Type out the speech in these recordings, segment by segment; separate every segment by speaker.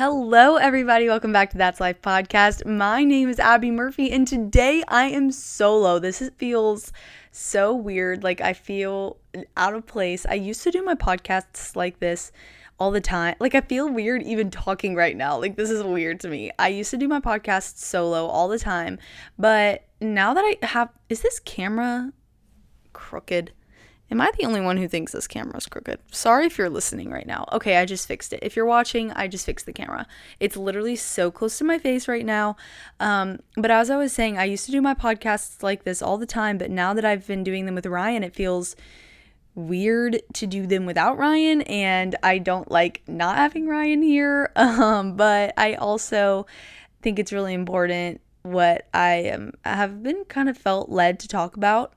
Speaker 1: Hello, everybody. Welcome back to That's Life Podcast. My name is Abby Murphy, and today I am solo. Feels so weird. Like, I feel out of place. I used to do my podcasts like this all the time. Like, I feel weird even talking right now. Like, this is weird to me. I used to do my podcasts solo all the time, but now that is this camera crooked? Am I the only one who thinks this camera's crooked? Sorry if you're listening right now. Okay, I just fixed it. If you're watching, I just fixed the camera. It's literally so close to my face right now. But as I was saying, I used to do my podcasts like this all the time, but now that I've been doing them with Ryan, it feels weird to do them without Ryan, and I don't like not having Ryan here. But I also think it's really important what I have been kind of felt led to talk about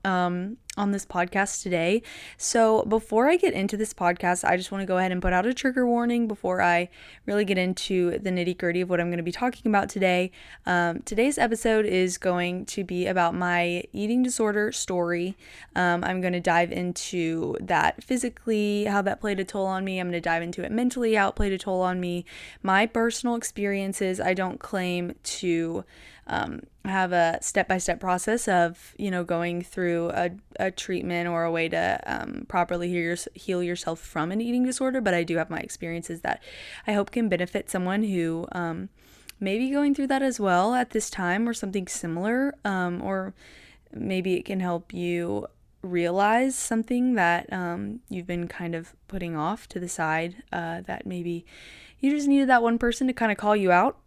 Speaker 1: on this podcast today. So before I get into this podcast, I just want to go ahead and put out a trigger warning before I really get into the nitty-gritty of what I'm going to be talking about today. Today's episode is going to be about my eating disorder story. I'm going to dive into that physically, how that played a toll on me. I'm going to dive into it mentally, how it played a toll on me, my personal experiences. I don't claim to have a step-by-step process of, going through a treatment or a way to properly heal yourself from an eating disorder, but I do have my experiences that I hope can benefit someone who may be going through that as well at this time or something similar, or maybe it can help you realize something that you've been kind of putting off to the side, that maybe you just needed that one person to kind of call you out.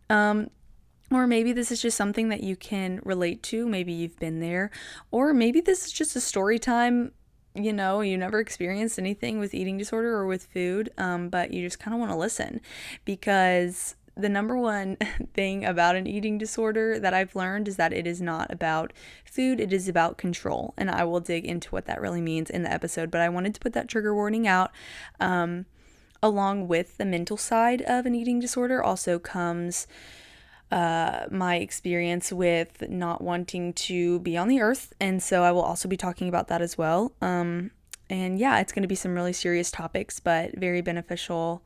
Speaker 1: Or maybe this is just something that you can relate to. Maybe you've been there. Or maybe this is just a story time. You never experienced anything with eating disorder or with food, but you just kind of want to listen. Because the number one thing about an eating disorder that I've learned is that it is not about food. It is about control. And I will dig into what that really means in the episode. But I wanted to put that trigger warning out. Along with the mental side of an eating disorder also comes my experience with not wanting to be on the earth, and so I will also be talking about that as well. And yeah, it's going to be some really serious topics, but very beneficial,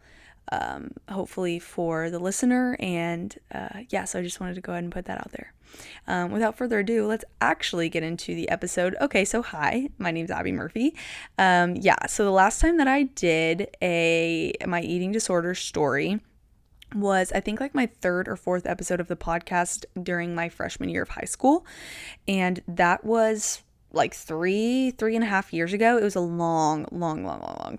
Speaker 1: hopefully for the listener. And so I just wanted to go ahead and put that out there. Without further ado, let's actually get into the episode. Okay, so hi, my name's Abby Murphy. So the last time that I did my eating disorder story was, I think, like my third or fourth episode of the podcast during my freshman year of high school. And that was like three and a half years ago. It was a long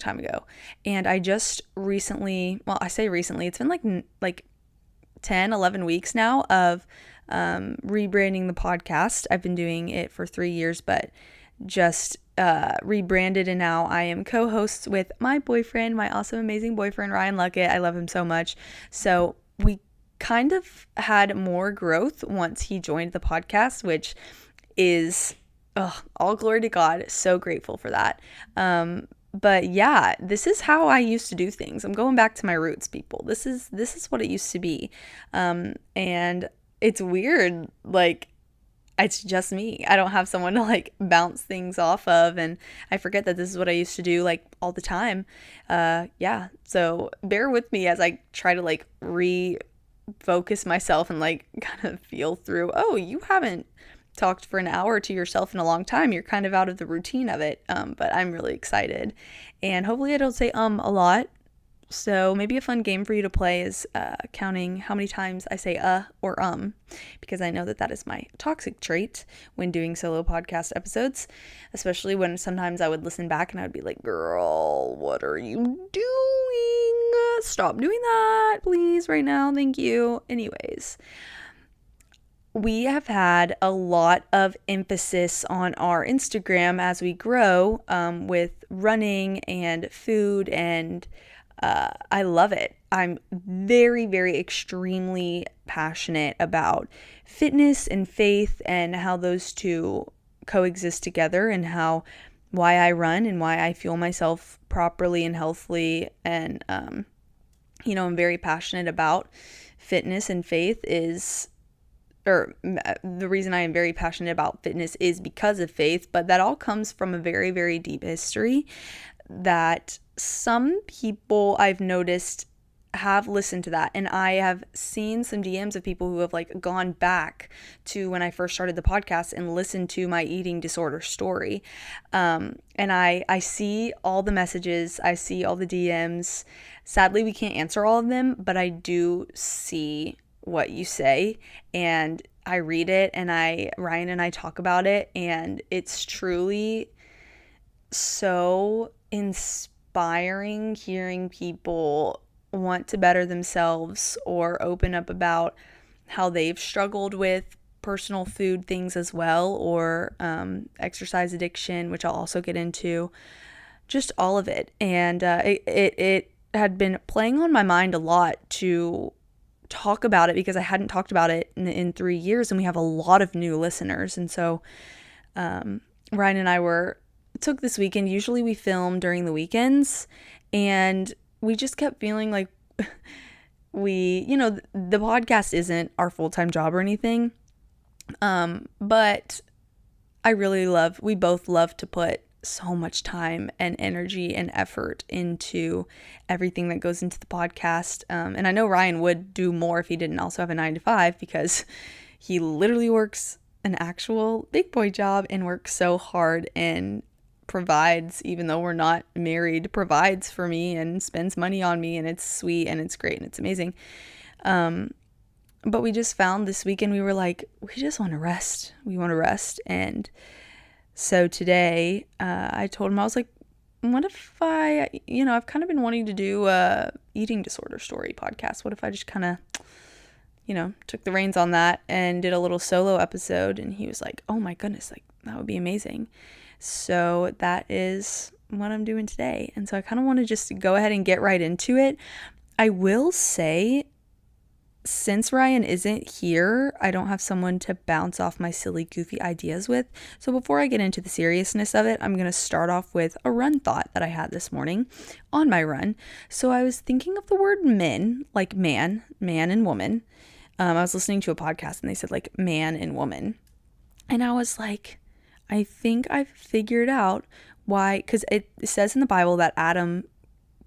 Speaker 1: time ago. And I just recently, I say recently, it's been like 10, 11 weeks now of rebranding the podcast. I've been doing it for 3 years, but just rebranded, and now I am co-hosts with my boyfriend, my awesome, amazing boyfriend, Ryan Luckett. I love him so much. So we kind of had more growth once he joined the podcast, which is all glory to God. So grateful for that. But yeah, this is how I used to do things. I'm going back to my roots, people. This is what it used to be. And it's weird, like, it's just me. I don't have someone to like bounce things off of, and I forget that this is what I used to do like all the time. So bear with me as I try to like refocus myself and like kind of feel through, you haven't talked for an hour to yourself in a long time. You're kind of out of the routine of it. But I'm really excited, and hopefully I don't say a lot. So maybe a fun game for you to play is counting how many times I say or because I know that is my toxic trait when doing solo podcast episodes, especially when sometimes I would listen back and I would be like, girl, what are you doing? Stop doing that, please, right now. Thank you. Anyways, we have had a lot of emphasis on our Instagram as we grow with running and food, and I love it. I'm very, very extremely passionate about fitness and faith and how those two coexist together, and why I run and why I fuel myself properly and healthily. And, I'm very passionate about fitness and faith the reason I am very passionate about fitness is because of faith, but that all comes from a very, very deep history that some people I've noticed have listened to that, and I have seen some DMs of people who have like gone back to when I first started the podcast and listened to my eating disorder story. And I see all the messages, I see all the DMs. Sadly, we can't answer all of them, but I do see what you say, and I read it, and Ryan and I talk about it, and it's truly so inspiring hearing people want to better themselves or open up about how they've struggled with personal food things as well, or exercise addiction, which I'll also get into, just all of it. And it had been playing on my mind a lot to talk about it because I hadn't talked about it in 3 years, and we have a lot of new listeners. And so Ryan and I took this weekend. Usually we film during the weekends, and we just kept feeling like the podcast isn't our full-time job or anything. But we both love to put so much time and energy and effort into everything that goes into the podcast. And I know Ryan would do more if he didn't also have a 9 to 5, because he literally works an actual big boy job and works so hard and provides, even though we're not married, provides for me and spends money on me, and it's sweet and it's great and it's amazing. But we just found this weekend, we were like, we just want to rest. We want to rest. And so today, I told him, I was like, what if I've kind of been wanting to do a eating disorder story podcast. What if I just kind of, took the reins on that and did a little solo episode? And he was like, oh my goodness, like that would be amazing. So that is what I'm doing today. And so I kind of want to just go ahead and get right into it. I will say, since Ryan isn't here, I don't have someone to bounce off my silly, goofy ideas with. So before I get into the seriousness of it, I'm going to start off with a run thought that I had this morning on my run. So I was thinking of the word men, like man and woman. I was listening to a podcast and they said like man and woman. And I was like, I think I've figured out why, because it says in the Bible that Adam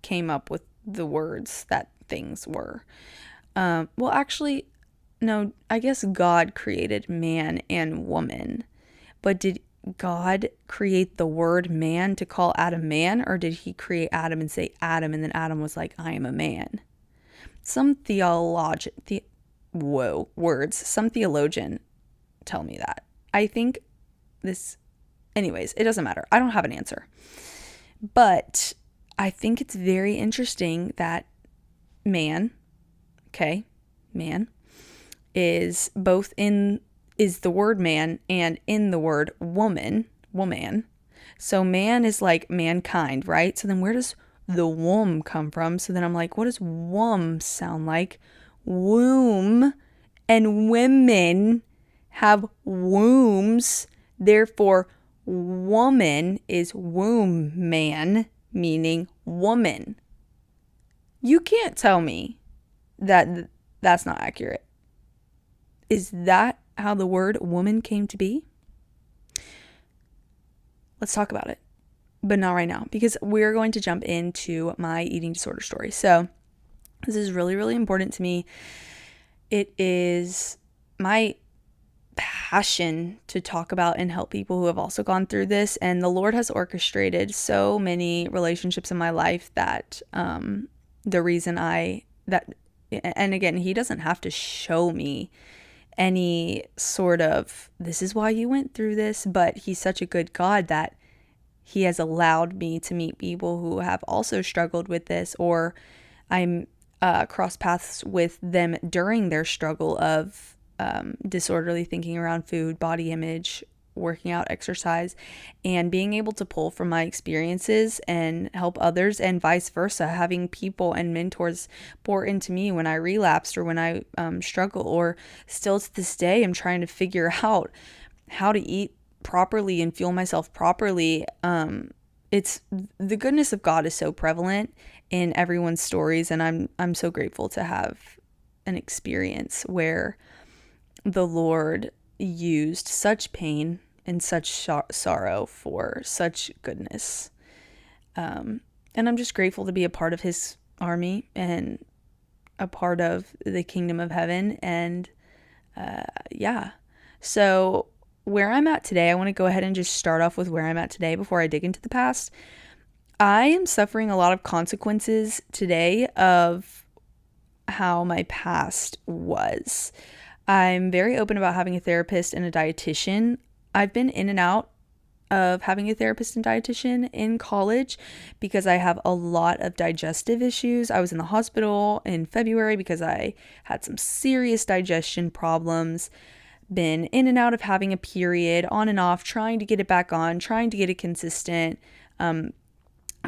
Speaker 1: came up with the words that things were. Well, actually, no, I guess God created man and woman. But did God create the word man to call Adam man, or did he create Adam and say Adam, and then Adam was like, I am a man? Some theologian tell me that. I think anyways, it doesn't matter. I don't have an answer. But I think it's very interesting that man is the word man and in the word woman. So man is like mankind, right? So then where does the womb come from? So then I'm like, what does womb sound like? Womb, and women have wombs. Therefore, woman is womb man, meaning woman. You can't tell me that that's not accurate. Is that how the word woman came to be? Let's talk about it, but not right now, because we're going to jump into my eating disorder story. So this is really, really important to me. It is my passion to talk about and help people who have also gone through this. And the Lord has orchestrated so many relationships in my life that the reason and again, he doesn't have to show me any sort of, this is why you went through this, but he's such a good God that he has allowed me to meet people who have also struggled with this, or I'm cross paths with them during their struggle of disorderly thinking around food, body image, working out, exercise, and being able to pull from my experiences and help others, and vice versa, having people and mentors pour into me when I relapsed or when I struggle, or still to this day I'm trying to figure out how to eat properly and fuel myself properly. It's the goodness of God is so prevalent in everyone's stories, and I'm so grateful to have an experience where the Lord used such pain and such sorrow for such goodness. And I'm just grateful to be a part of his army and a part of the kingdom of heaven. And yeah. So where I'm at today, I want to go ahead and just start off with where I'm at today before I dig into the past. I am suffering a lot of consequences today of how my past was. I'm very open about having a therapist and a dietitian. I've been in and out of having a therapist and dietitian in college because I have a lot of digestive issues. I was in the hospital in February because I had some serious digestion problems. Been in and out of having a period, on and off, trying to get it back on, trying to get it consistent.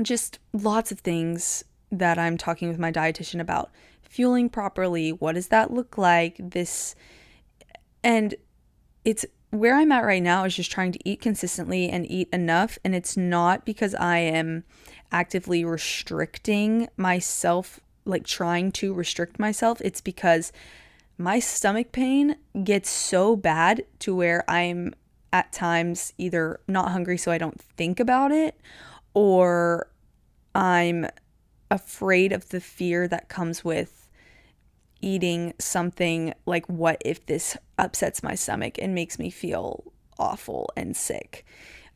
Speaker 1: Just lots of things that I'm talking with my dietitian about. Fueling properly, what does that look like? And it's where I'm at right now is just trying to eat consistently and eat enough. And it's not because I am actively restricting myself, like trying to restrict myself. It's because my stomach pain gets so bad to where I'm at times either not hungry so I don't think about it, or I'm afraid of the fear that comes with eating something like, what if this upsets my stomach and makes me feel awful and sick?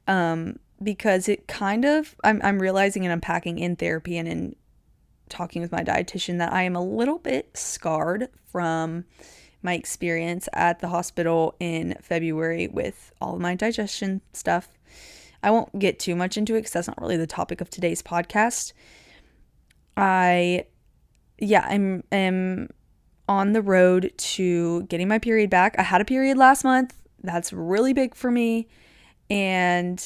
Speaker 1: Because it kind of, I'm realizing and unpacking in therapy and in talking with my dietitian that I am a little bit scarred from my experience at the hospital in February with all of my digestion stuff. I won't get too much into it because that's not really the topic of today's podcast. I'm on the road to getting my period back. I had a period last month. That's really big for me. And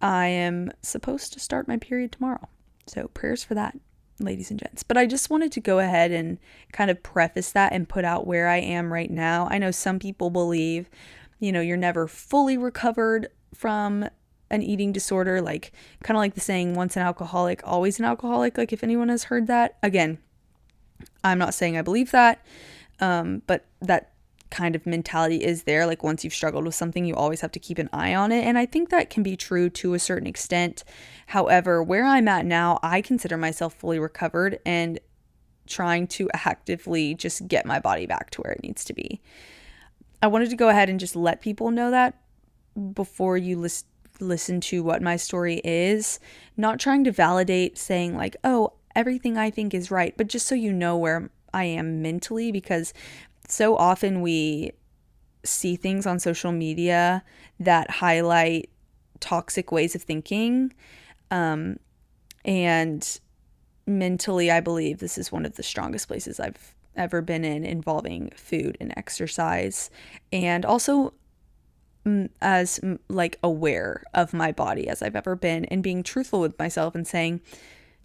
Speaker 1: I am supposed to start my period tomorrow. So prayers for that, ladies and gents. But I just wanted to go ahead and kind of preface that and put out where I am right now. I know some people believe, you're never fully recovered from an eating disorder, like kind of like the saying, once an alcoholic, always an alcoholic. Like if anyone has heard that. Again, I'm not saying I believe that, but that kind of mentality is there. Like once you've struggled with something, you always have to keep an eye on it. And I think that can be true to a certain extent. However, where I'm at now, I consider myself fully recovered and trying to actively just get my body back to where it needs to be. I wanted to go ahead and just let people know that before you listen to what my story is. Not trying to validate, saying like, oh, everything I think is right, but just so you know where I am mentally, because so often we see things on social media that highlight toxic ways of thinking. And mentally, I believe this is one of the strongest places I've ever been in, involving food and exercise, and also as like aware of my body as I've ever been, and being truthful with myself and saying,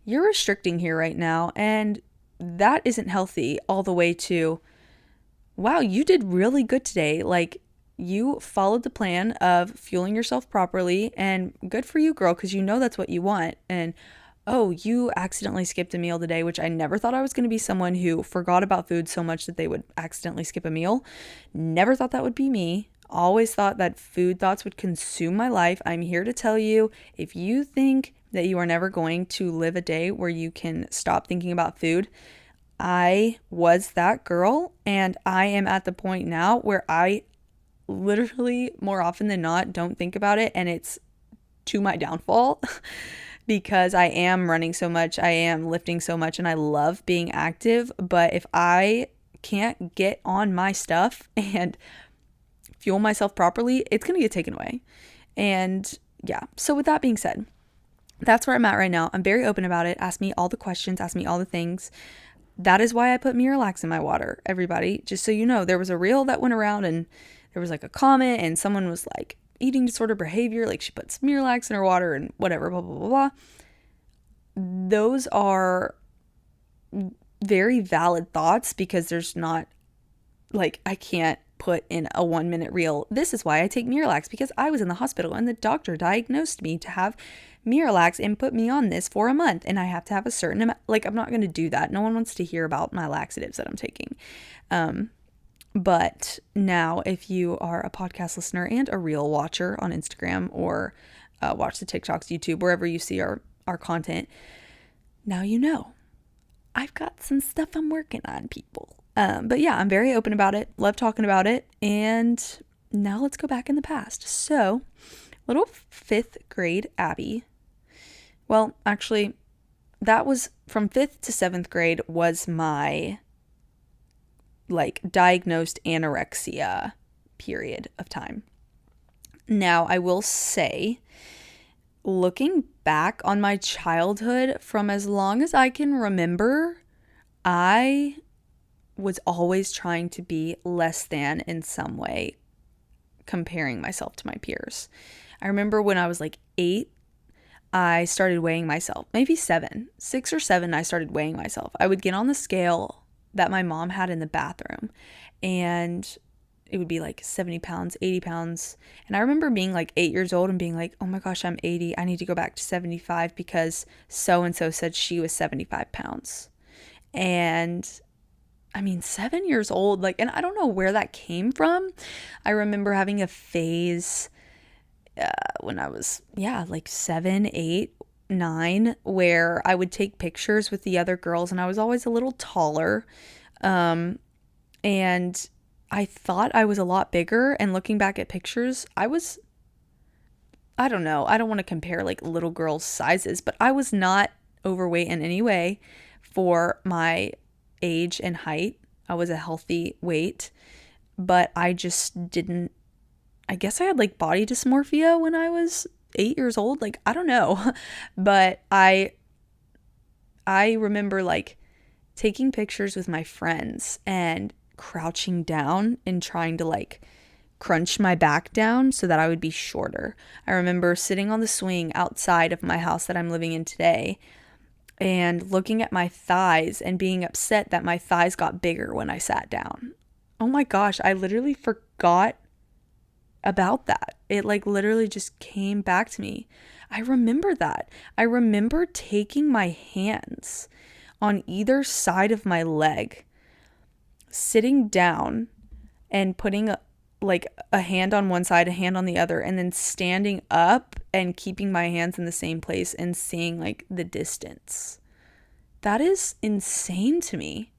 Speaker 1: you're restricting here right now, and that isn't healthy, all the way to, wow, you did really good today. Like, you followed the plan of fueling yourself properly, and good for you, girl, because that's what you want. And, oh, you accidentally skipped a meal today, which I never thought I was going to be someone who forgot about food so much that they would accidentally skip a meal. Never thought that would be me. Always thought that food thoughts would consume my life. I'm here to tell you, if you think that you are never going to live a day where you can stop thinking about food, I was that girl, and I am at the point now where I literally, more often than not, don't think about it, and it's to my downfall because I am running so much, I am lifting so much, and I love being active. But if I can't get on my stuff and fuel myself properly, it's going to get taken away. And yeah, so with that being said, that's where I'm at right now. I'm very open about it. Ask me all the questions, ask me all the things. That is why I put Miralax in my water, everybody. Just so you know, there was a reel that went around, and there was like a comment, and someone was like, eating disorder behavior, like she puts Miralax in her water and whatever, blah, blah, blah, blah. Those are very valid thoughts, because there's not, like, I can't put in a 1-minute reel, this is why I take Miralax, because I was in the hospital and the doctor diagnosed me to have Miralax and put me on this for a month, and I have to have a certain amount. Like, I'm not going to do that. No one wants to hear about my laxatives that I'm taking. But now, if you are a podcast listener and a reel watcher on Instagram, or watch the TikToks, YouTube, wherever you see our content, now you know. I've got some stuff I'm working on, people. But yeah, I'm very open about it. Love talking about it. And now let's go back in the past. So, little fifth grade Abby. Well, actually, that was from fifth to seventh grade was my like diagnosed anorexia period of time. Now, I will say, looking back on my childhood, from as long as I can remember, I was always trying to be less than in some way, comparing myself to my peers. I remember when I was like 8, I started weighing myself. Maybe 7, 6 or 7, I started weighing myself. I would get on the scale that my mom had in the bathroom, and it would be like 70 pounds, 80 pounds. And I remember being like 8 years old and being like, oh my gosh, I'm 80. I need to go back to 75 because so-and-so said she was 75 pounds. And I mean, 7 years old, like, and I don't know where that came from. I remember having a phase when I was, like 7, 8, 9, where I would take pictures with the other girls, and I was always a little taller. And I thought I was a lot bigger, and looking back at pictures, I don't know, I don't want to compare like little girls' sizes, but I was not overweight in any way for my age and height. I was a healthy weight, but I just didn't, I guess I had like body dysmorphia when I was 8 years old. Like, I don't know, but I remember like taking pictures with my friends and crouching down and trying to like crunch my back down so that I would be shorter. I remember sitting on the swing outside of my house that I'm living in today and looking at my thighs and being upset that my thighs got bigger when I sat down. Oh my gosh, I literally forgot about that. It like literally just came back to me. I remember that. I remember taking my hands on either side of my leg, sitting down and putting a hand on one side, a hand on the other, and then standing up and keeping my hands in the same place and seeing like the distance. That is insane to me.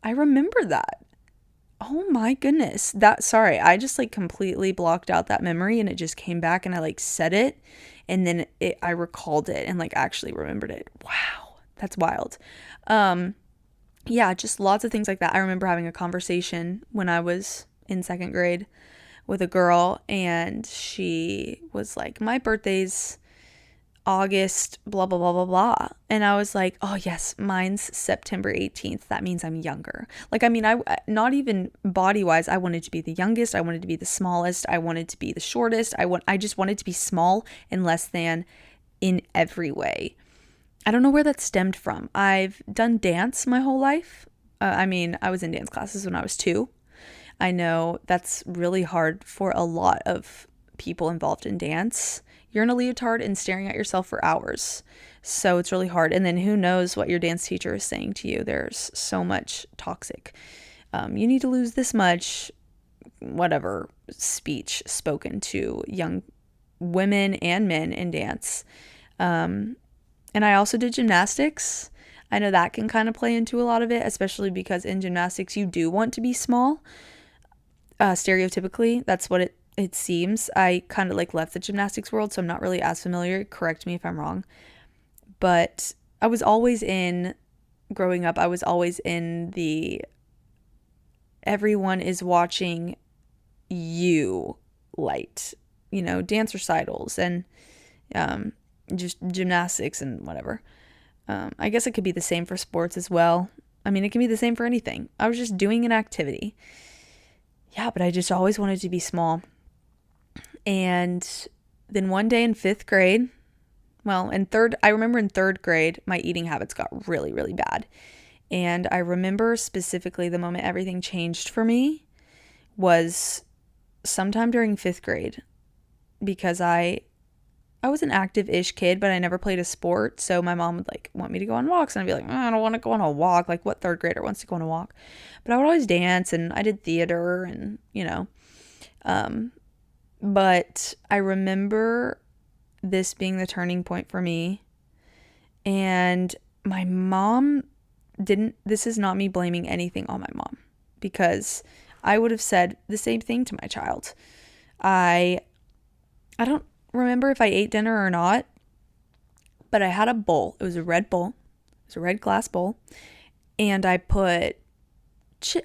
Speaker 1: I remember that. Oh my goodness. Sorry, I just like completely blocked out that memory, and it just came back, and I like said it, and then I recalled it and like actually remembered it. Wow, that's wild. Yeah, just lots of things like that. I remember having a conversation when I was in second grade with a girl, and she was like, my birthday's August, blah, blah, blah, blah, blah. And I was like, oh yes, mine's September 18th. That means I'm younger. Like, I mean, not even body wise, I wanted to be the youngest. I wanted to be the smallest. I wanted to be the shortest. I just wanted to be small and less than in every way. I don't know where that stemmed from. I've done dance my whole life. I was in dance classes when I was 2. I know that's really hard for a lot of people involved in dance. You're in a leotard and staring at yourself for hours. So it's really hard. And then who knows what your dance teacher is saying to you. There's so much toxic. You need to lose this much, whatever speech spoken to young women and men in dance. And I also did gymnastics. I know that can kind of play into a lot of it, especially because in gymnastics you do want to be small. Stereotypically, that's what it seems. I kind of like left the gymnastics world, so I'm not really as familiar. Correct me if I'm wrong. But growing up, I was always in the everyone is watching you light, dance recitals and just gymnastics and whatever. I guess it could be the same for sports as well. I mean, it can be the same for anything. I was just doing an activity. Yeah, but I just always wanted to be small. And then one day in 5th grade, I remember in 3rd grade, my eating habits got really, really bad. And I remember specifically the moment everything changed for me was sometime during 5th grade, because I was an active-ish kid, but I never played a sport. So my mom would like want me to go on walks, and I'd be like, I don't want to go on a walk. Like, what 3rd grader wants to go on a walk? But I would always dance, and I did theater, and but I remember this being the turning point for me. And my mom this is not me blaming anything on my mom, because I would have said the same thing to my child. I don't remember if I ate dinner or not, but I had a bowl. It was a red bowl. It was a red glass bowl. And I put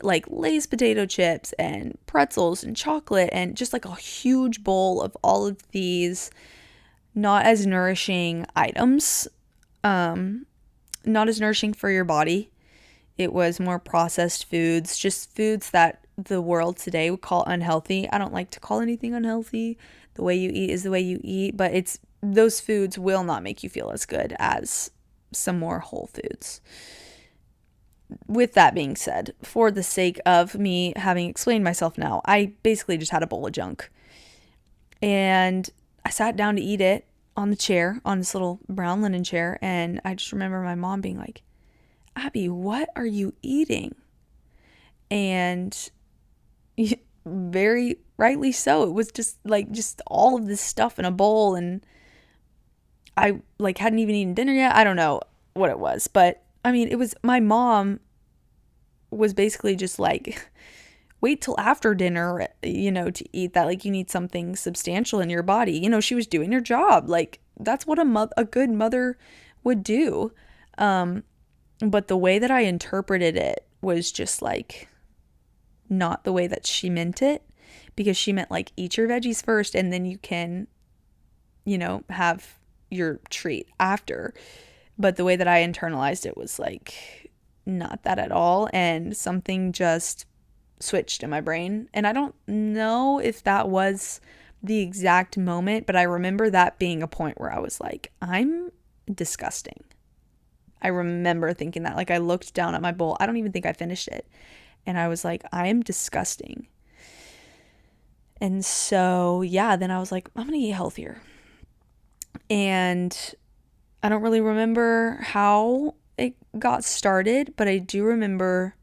Speaker 1: like Lay's potato chips and pretzels and chocolate and just like a huge bowl of all of these not as nourishing items. Not as nourishing for your body. It was more processed foods, just foods that the world today would call unhealthy. I don't like to call anything unhealthy. The way you eat is the way you eat, but those foods will not make you feel as good as some more whole foods. With that being said, for the sake of me having explained myself now, I basically just had a bowl of junk. And I sat down to eat it on the chair, on this little brown linen chair, and I just remember my mom being like, Abby, what are you eating? And very rightly so. It was just all of this stuff in a bowl, and I hadn't even eaten dinner yet. I don't know what it was, but I mean, it was, my mom was basically just like, wait till after dinner, to eat that. Like, you need something substantial in your body. She was doing her job. Like, that's what a good mother would do. But the way that I interpreted it was just like not the way that she meant it, because she meant like, eat your veggies first and then you can, have your treat after. But the way that I internalized it was like not that at all. And something just switched in my brain. And I don't know if that was the exact moment, but I remember that being a point where I was like, I'm disgusting. I remember thinking that. Like, I looked down at my bowl. I don't even think I finished it. And I was like, I am disgusting. And so, yeah, then I was like, I'm going to eat healthier. And I don't really remember how it got started, but I do remember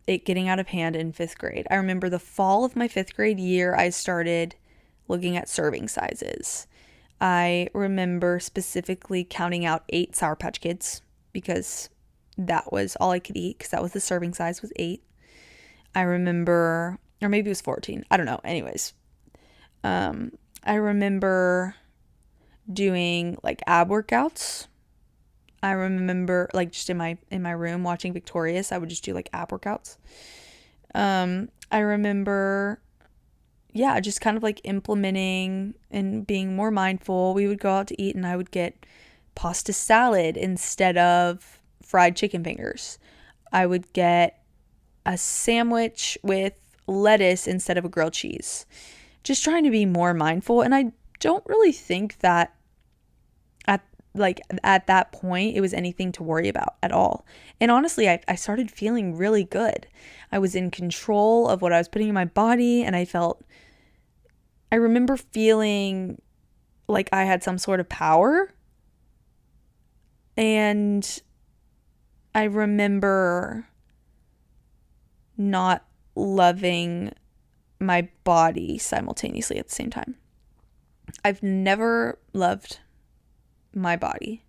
Speaker 1: it getting out of hand in 5th grade. I remember the fall of my 5th grade year, I started looking at serving sizes. I remember specifically counting out 8 Sour Patch Kids, because that was all I could eat, because that was the serving size, was 8. I remember, or maybe it was 14. I don't know. Anyways, I remember doing like ab workouts. I remember like just in my room watching Victorious, I would just do like ab workouts. I remember, yeah, just kind of like implementing and being more mindful. We would go out to eat and I would get pasta salad instead of fried chicken fingers. I would get a sandwich with lettuce instead of a grilled cheese. Just trying to be more mindful. And I don't really think that at that point it was anything to worry about at all. And honestly, I started feeling really good. I was in control of what I was putting in my body, and I remember feeling like I had some sort of power. And I remember not loving my body simultaneously at the same time. I've never loved my body.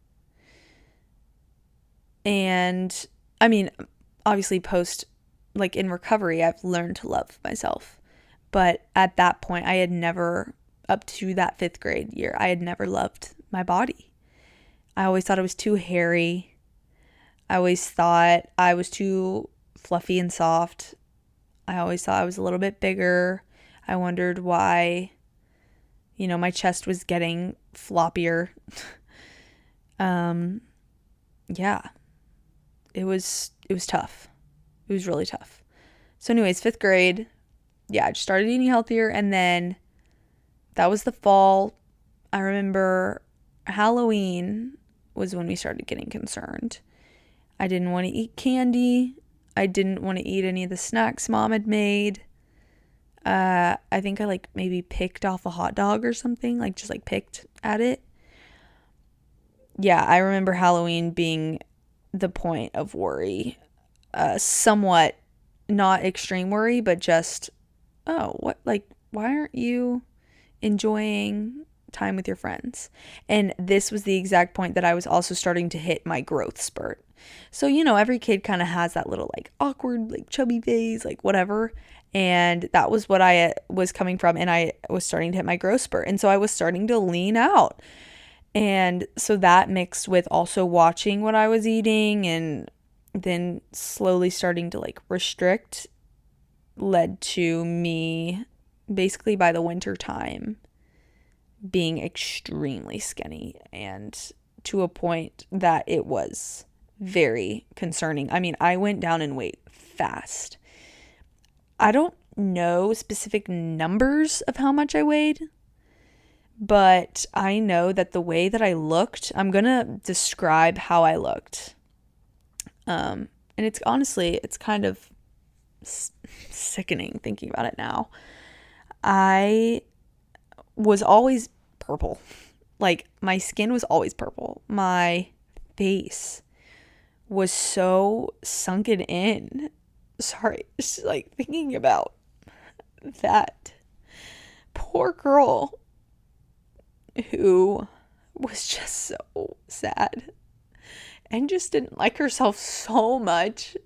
Speaker 1: And I mean, obviously in recovery, I've learned to love myself. But at that point, I had never, up to that 5th grade year, I had never loved my body. I always thought it was too hairy. I always thought I was too fluffy and soft. I always thought I was a little bit bigger. I wondered why, my chest was getting floppier. Yeah, it was tough. It was really tough. So anyways, 5th grade, yeah, I just started eating healthier. And then that was the fall. I remember Halloween was when we started getting concerned. I didn't want to eat candy. I didn't want to eat any of the snacks Mom had made. I think I maybe picked off a hot dog or something, just picked at it. Yeah, I remember Halloween being the point of worry. Somewhat not extreme worry, but just, why aren't you enjoying time with your friends. And this was the exact point that I was also starting to hit my growth spurt. So, every kid kind of has that little like awkward, like chubby phase, like whatever. And that was what I was coming from. And I was starting to hit my growth spurt. And so I was starting to lean out. And so that mixed with also watching what I was eating and then slowly starting to like restrict led to me basically by the winter time being extremely skinny, and to a point that it was very concerning. I mean, I went down in weight fast. I don't know specific numbers of how much I weighed, but I know that the way that I looked, I'm going to describe how I looked. And it's honestly, it's kind of sickening thinking about it now. I was always purple. Like, my skin was always purple. My face was so sunken in. Sorry, just like thinking about that poor girl who was just so sad and just didn't like herself so much.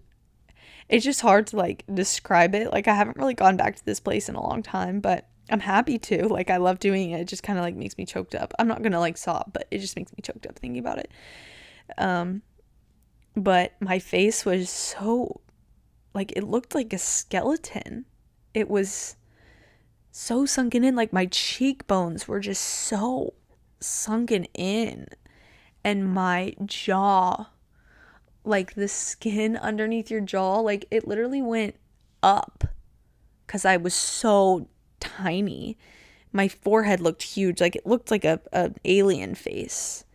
Speaker 1: It's just hard to like describe it. Like, I haven't really gone back to this place in a long time, but I'm happy to. Like, I love doing it. It just kind of like makes me choked up. I'm not gonna like sob, but it just makes me choked up thinking about it. But my face was so, like, it looked like a skeleton. It was so sunken in. Like, my cheekbones were just so sunken in, and my jaw, like the skin underneath your jaw, like it literally went up because I was so tiny. My forehead looked huge. Like, it looked like a alien face.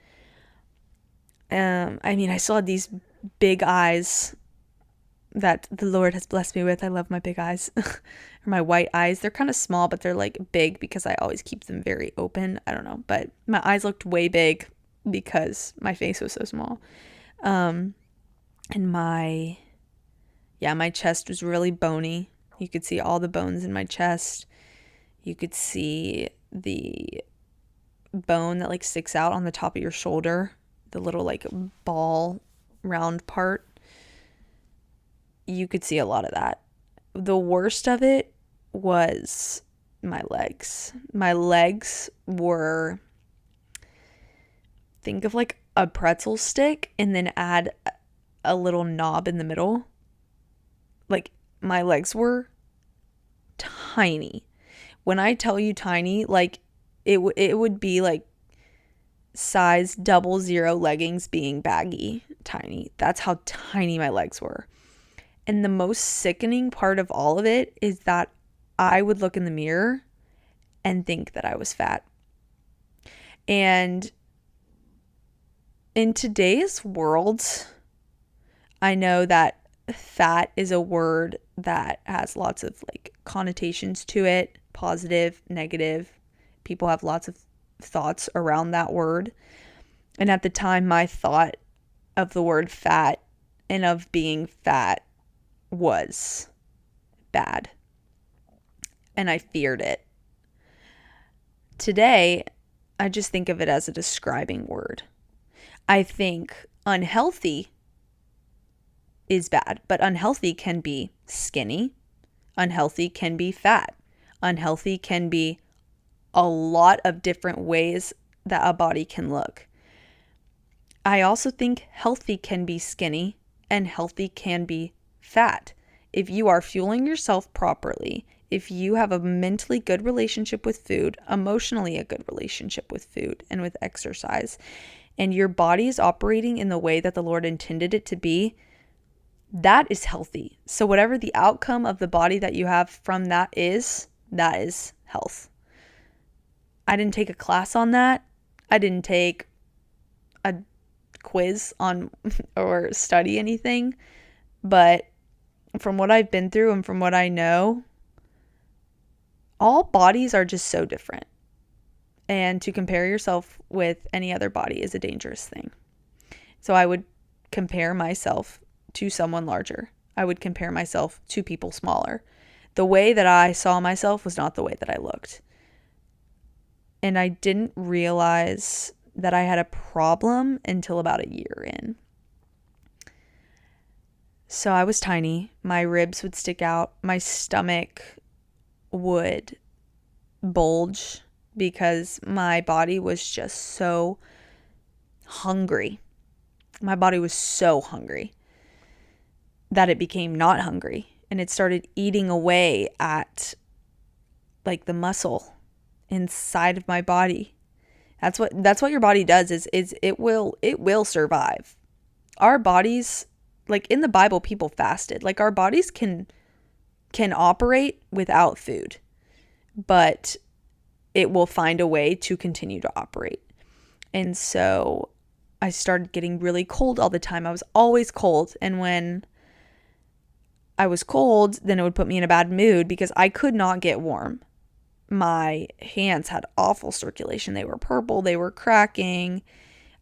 Speaker 1: I mean, I still had these big eyes that the Lord has blessed me with. I love my big eyes. Or my white eyes. They're kind of small, but they're like big because I always keep them very open. I don't know, but my eyes looked way big because my face was so small. And my chest was really bony. You could see all the bones in my chest. You could see the bone that like sticks out on the top of your shoulder, the little like ball round part. You could see a lot of that. The worst of it was my legs. My legs were, think of like a pretzel stick and then add a little knob in the middle. Like, my legs were tiny. When I tell you tiny, like it would be like size 00 leggings being baggy tiny. That's how tiny my legs were. And the most sickening part of all of it is that I would look in the mirror and think that I was fat. And in today's world, I know that fat is a word that has lots of like connotations to it, positive, negative. People have lots of thoughts around that word. And at the time, my thought of the word fat and of being fat was bad. And I feared it. Today, I just think of it as a describing word. I think unhealthy is bad, but unhealthy can be skinny. Unhealthy can be fat. Unhealthy can be a lot of different ways that a body can look. I also think healthy can be skinny and healthy can be fat. If you are fueling yourself properly, if you have a mentally good relationship with food, emotionally a good relationship with food and with exercise, and your body is operating in the way that the Lord intended it to be, that is healthy. So whatever the outcome of the body that you have from that is health. I didn't take a class on that. I didn't take a quiz on or study anything. But from what I've been through and from what I know, all bodies are just so different. And to compare yourself with any other body is a dangerous thing. So I would compare myself to someone larger. I would compare myself to people smaller. The way that I saw myself was not the way that I looked. And I didn't realize that I had a problem until about a year in. So I was tiny. My ribs would stick out. My stomach would bulge because my body was just so hungry. My body was so hungry that it became not hungry, and it started eating away at like the muscle inside of my body. That's what your body does is it will survive. Our bodies, like in the Bible, people fasted. Like our bodies can operate without food, but it will find a way to continue to operate. And so I started getting really cold all the time. I was always cold. And when I was cold, then it would put me in a bad mood because I could not get warm. My hands had awful circulation. They were purple. They were cracking.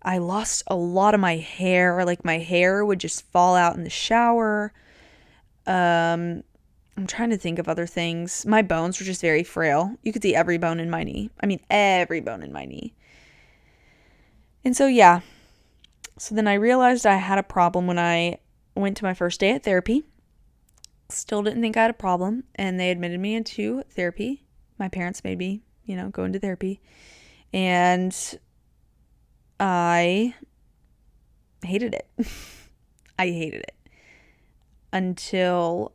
Speaker 1: I lost a lot of my hair. Like my hair would just fall out in the shower. I'm trying to think of other things. My bones were just very frail. You could see every bone in my knee. I mean, every bone in my knee. And so, yeah. So then I realized I had a problem when I went to my first day at therapy. Still didn't think I had a problem. And they admitted me into therapy. My parents made me, go into therapy. And I hated it. I hated it. Until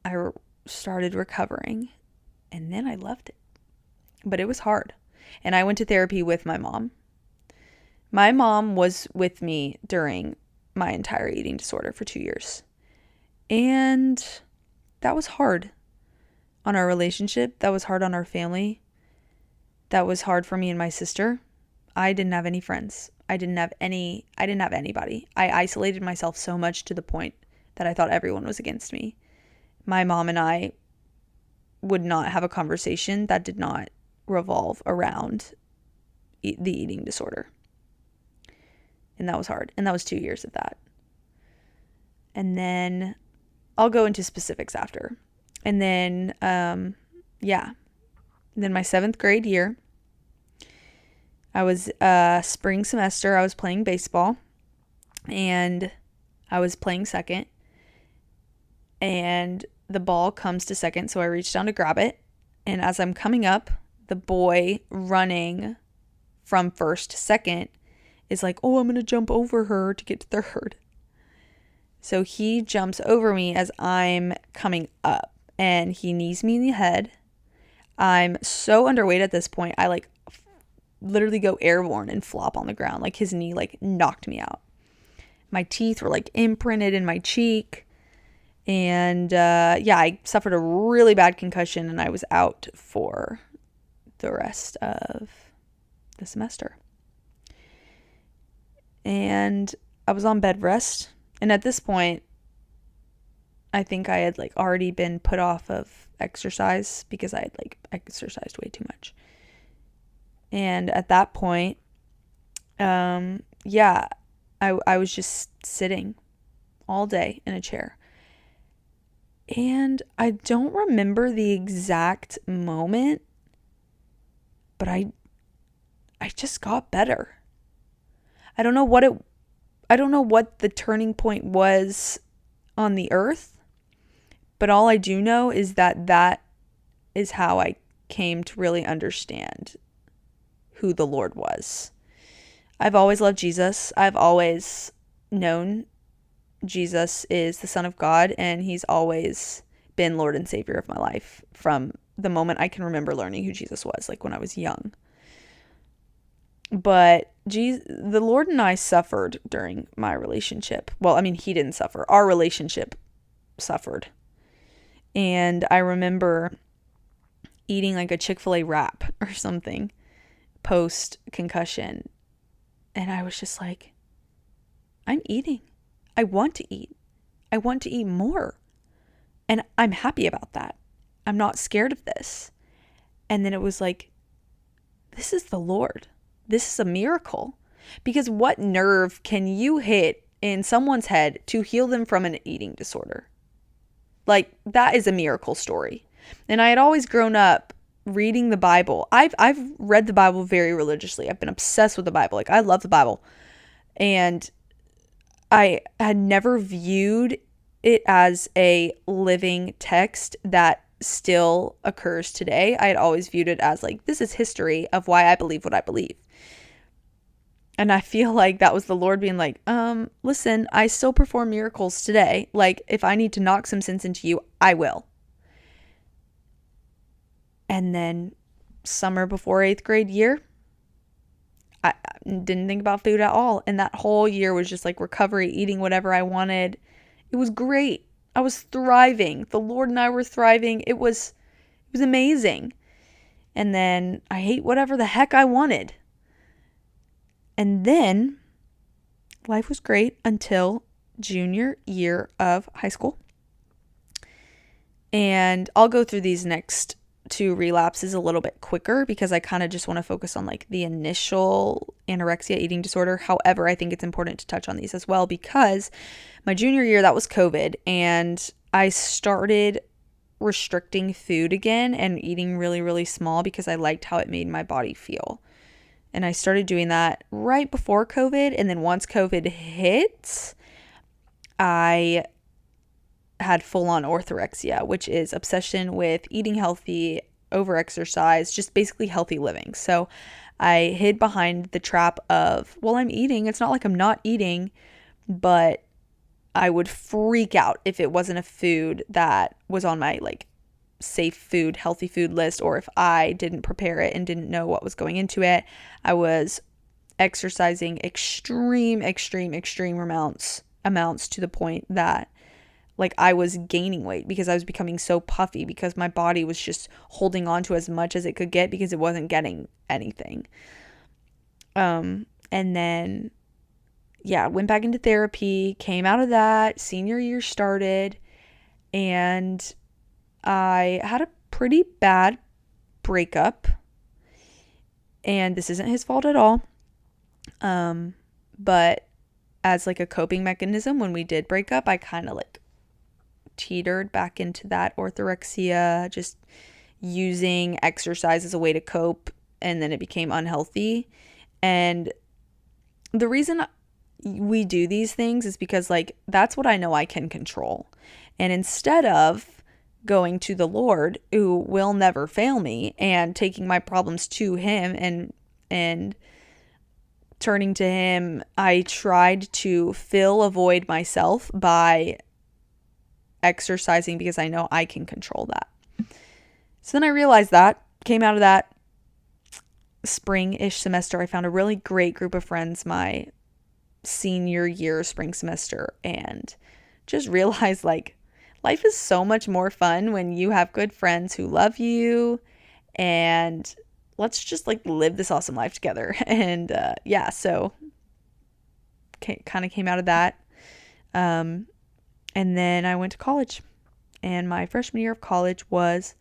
Speaker 1: I started recovering. And then I loved it. But it was hard. And I went to therapy with my mom. My mom was with me during my entire eating disorder for 2 years. And that was hard on our relationship. That was hard on our family. That was hard for me and my sister. I didn't have any friends. I didn't have anybody. I isolated myself so much to the point that I thought everyone was against me. My mom and I would not have a conversation that did not revolve around the eating disorder. And that was hard. And that was 2 years of that. And then I'll go into specifics after. And then, Then my 7th grade year, I was spring semester. I was playing baseball. And I was playing second. And the ball comes to second. So I reached down to grab it. And as I'm coming up, the boy running from first to second is like, oh, I'm going to jump over her to get to third. So he jumps over me as I'm coming up and he knees me in the head. I'm so underweight at this point. I literally go airborne and flop on the ground. Like his knee knocked me out. My teeth were imprinted in my cheek. And I suffered a really bad concussion and I was out for the rest of the semester. And I was on bed rest. And at this point, I think I had already been put off of exercise because I had exercised way too much. And at that point, I was just sitting all day in a chair. And I don't remember the exact moment, but I just got better. I don't know what the turning point was on the earth, but all I do know is that is how I came to really understand who the Lord was. I've always loved Jesus. I've always known Jesus is the Son of God, and he's always been Lord and Savior of my life from the moment I can remember learning who Jesus was, when I was young. But the Lord and I suffered during my relationship. Well, I mean, he didn't suffer. Our relationship suffered. And I remember eating a Chick-fil-A wrap or something post-concussion. And I was just I'm eating. I want to eat. I want to eat more. And I'm happy about that. I'm not scared of this. And then it was this is the Lord. This is a miracle. Because what nerve can you hit in someone's head to heal them from an eating disorder? That is a miracle story. And I had always grown up reading the Bible. I've read the Bible very religiously. I've been obsessed with the Bible. Like, I love the Bible. And I had never viewed it as a living text that still occurs today. I had always viewed it as like, this is history of why I believe what I believe. And I feel like that was the Lord being like, listen, I still perform miracles today. Like, if I need to knock some sense into you, I will. And then summer before 8th grade year, I didn't think about food at all. And that whole year was just like recovery, eating whatever I wanted. It was great. I was thriving. The Lord and I were thriving. It was amazing. And then I ate whatever the heck I wanted. And then life was great until junior year of high school. And I'll go through these next 2 relapses a little bit quicker because I kind of just want to focus on like the initial anorexia eating disorder. However, I think it's important to touch on these as well because my junior year, that was COVID, and I started restricting food again and eating really, really small because I liked how it made my body feel. And I started doing that right before COVID. And then once COVID hit, I had full-on orthorexia, which is obsession with eating healthy, overexercise, just basically healthy living. So I hid behind the trap of, well, I'm eating. It's not like I'm not eating, but I would freak out if it wasn't a food that was on my like safe food, healthy food list, or if I didn't prepare it and didn't know what was going into it. I was exercising extreme amounts to the point that like I was gaining weight because I was becoming so puffy because my body was just holding on to as much as it could get because it wasn't getting anything. And then went back into therapy, came out of that, senior year started, and I had a pretty bad breakup, and this isn't his fault at all. But as like a coping mechanism, when we did break up, I kind of like teetered back into that orthorexia, just using exercise as a way to cope, and then it became unhealthy. And the reason we do these things is because like that's what I know I can control. And instead of going to the Lord, who will never fail me, and taking my problems to him and turning to him, I tried to fill a void myself by exercising because I know I can control that. So then I realized that, came out of that spring-ish semester, I found a really great group of friends my senior year spring semester, and just realized like life is so much more fun when you have good friends who love you, and let's just like live this awesome life together. And so kind of came out of that. And then I went to college, and my freshman year of college was